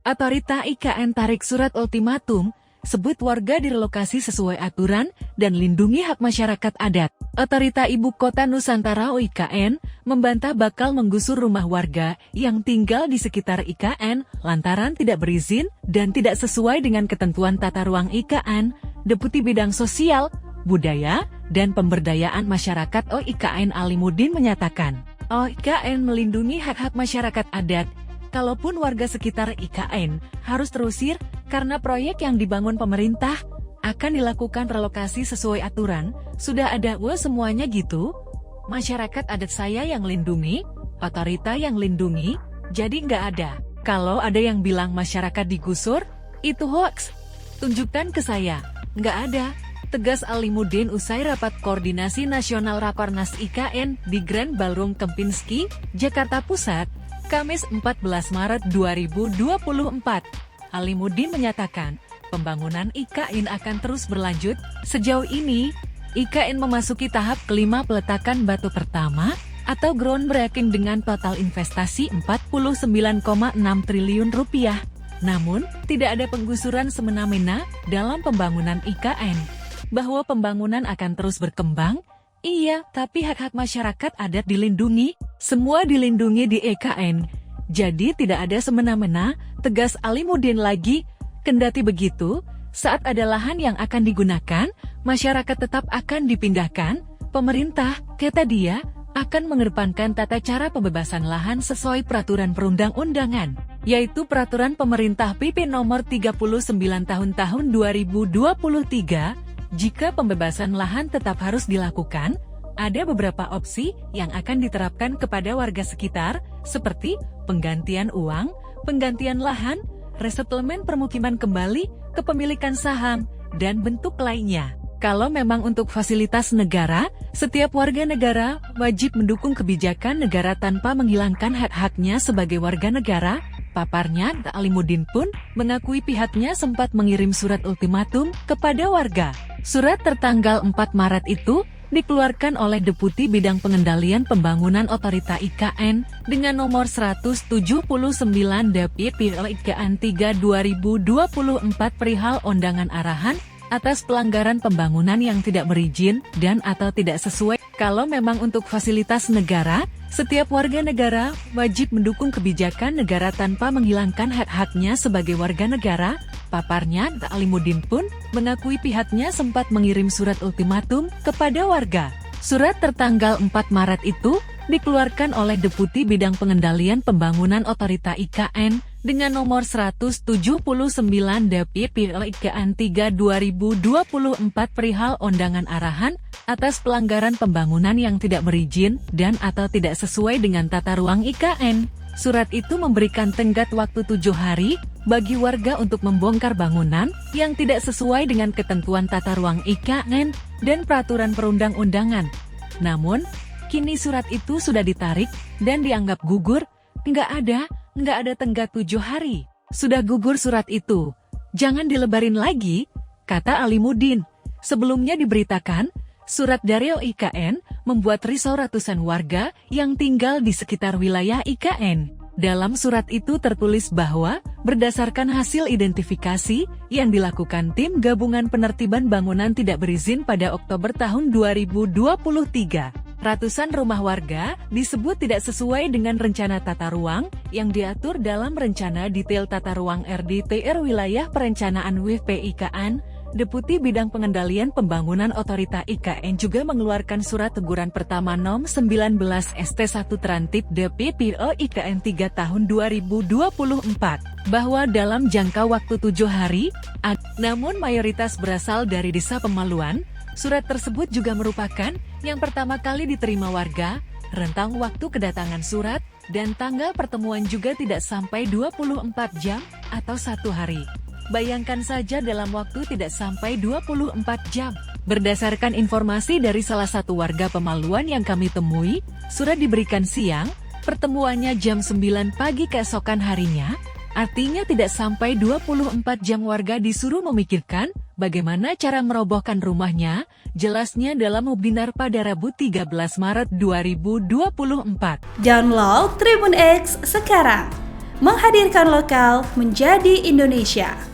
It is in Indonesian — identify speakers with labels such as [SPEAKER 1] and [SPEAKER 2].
[SPEAKER 1] Otorita IKN tarik surat ultimatum, sebut warga direlokasi sesuai aturan, dan lindungi hak masyarakat adat. Otorita Ibu Kota Nusantara (OIKN) membantah bakal menggusur rumah warga yang tinggal di sekitar IKN lantaran tidak berizin dan tidak sesuai dengan ketentuan tata ruang IKN. Deputi Bidang Sosial, Budaya, dan Pemberdayaan Masyarakat (OIKN) Alimuddin menyatakan, OIKN melindungi hak-hak masyarakat adat. Kalaupun warga sekitar IKN harus terusir karena proyek yang dibangun pemerintah, akan dilakukan relokasi sesuai aturan, sudah ada semuanya gitu. Masyarakat adat saya yang lindungi, otorita yang lindungi, jadi nggak ada. Kalau ada yang bilang masyarakat digusur, itu hoax. Tunjukkan ke saya, nggak ada. Tegas Alimuddin usai rapat koordinasi nasional Rakornas IKN di Grand Ballroom Kempinski, Jakarta Pusat, Kamis 14 Maret 2024. Alimuddin menyatakan, pembangunan IKN akan terus berlanjut. Sejauh ini, IKN memasuki tahap kelima peletakan batu pertama, atau groundbreaking dengan total investasi 49,6 triliun rupiah. Namun, tidak ada penggusuran semena-mena dalam pembangunan IKN. Bahwa pembangunan akan terus berkembang, iya, tapi hak-hak masyarakat adat dilindungi, semua dilindungi di IKN. Jadi tidak ada semena-mena, tegas Alimuddin lagi. Kendati begitu, saat ada lahan yang akan digunakan, masyarakat tetap akan dipindahkan. Pemerintah, kata dia, akan mengedepankan tata cara pembebasan lahan sesuai peraturan perundang-undangan, yaitu Peraturan Pemerintah PP Nomor 39 Tahun 2023. Jika pembebasan lahan tetap harus dilakukan, ada beberapa opsi yang akan diterapkan kepada warga sekitar, seperti penggantian uang, penggantian lahan, resettlement permukiman kembali, kepemilikan saham, dan bentuk lainnya. Kalau memang untuk fasilitas negara, setiap warga negara wajib mendukung kebijakan negara tanpa menghilangkan hak-haknya sebagai warga negara. Paparnya, Alimuddin pun mengakui pihaknya sempat mengirim surat ultimatum kepada warga. Surat tertanggal 4 Maret itu dikeluarkan oleh Deputi Bidang Pengendalian Pembangunan Otorita IKN dengan nomor 179 DPP IKN 3 2024 perihal undangan arahan atas pelanggaran pembangunan yang tidak berizin dan atau tidak sesuai. Kalau memang untuk fasilitas negara, setiap warga negara wajib mendukung kebijakan negara tanpa menghilangkan hak-haknya sebagai warga negara. Paparnya, Alimuddin pun mengakui pihaknya sempat mengirim surat ultimatum kepada warga. Surat tertanggal 4 Maret itu dikeluarkan oleh Deputi Bidang Pengendalian Pembangunan Otorita IKN dengan nomor 179 DPP IKN 3 2024 perihal undangan arahan atas pelanggaran pembangunan yang tidak berizin dan atau tidak sesuai dengan tata ruang IKN. Surat itu memberikan tenggat waktu 7 hari bagi warga untuk membongkar bangunan yang tidak sesuai dengan ketentuan tata ruang IKN dan peraturan perundang-undangan. Namun, kini surat itu sudah ditarik dan dianggap gugur. Nggak ada tenggat 7 hari. Sudah gugur surat itu. Jangan dilebarin lagi, kata Alimuddin. Sebelumnya diberitakan, surat dari OIKN membuat risau ratusan warga yang tinggal di sekitar wilayah IKN. Dalam surat itu tertulis bahwa, berdasarkan hasil identifikasi yang dilakukan tim gabungan penertiban bangunan tidak berizin pada Oktober tahun 2023, ratusan rumah warga disebut tidak sesuai dengan rencana tata ruang yang diatur dalam Rencana Detail Tata Ruang RDTR Wilayah Perencanaan WIF IKN. Deputi Bidang Pengendalian Pembangunan Otorita IKN juga mengeluarkan surat teguran pertama Nom 19 ST1 Trantip DPP IKN 3 tahun 2024 bahwa dalam jangka waktu 7 hari, namun mayoritas berasal dari Desa Pemaluan. Surat tersebut juga merupakan yang pertama kali diterima warga. Rentang waktu kedatangan surat dan tanggal pertemuan juga tidak sampai 24 jam atau 1 hari. Bayangkan saja dalam waktu tidak sampai 24 jam. Berdasarkan informasi dari salah satu warga Pemaluan yang kami temui, surat diberikan siang, pertemuannya jam 9 pagi keesokan harinya, artinya tidak sampai 24 jam warga disuruh memikirkan bagaimana cara merobohkan rumahnya, jelasnya dalam webinar pada Rabu 13 Maret 2024.
[SPEAKER 2] Download Tribun X sekarang, menghadirkan lokal menjadi Indonesia.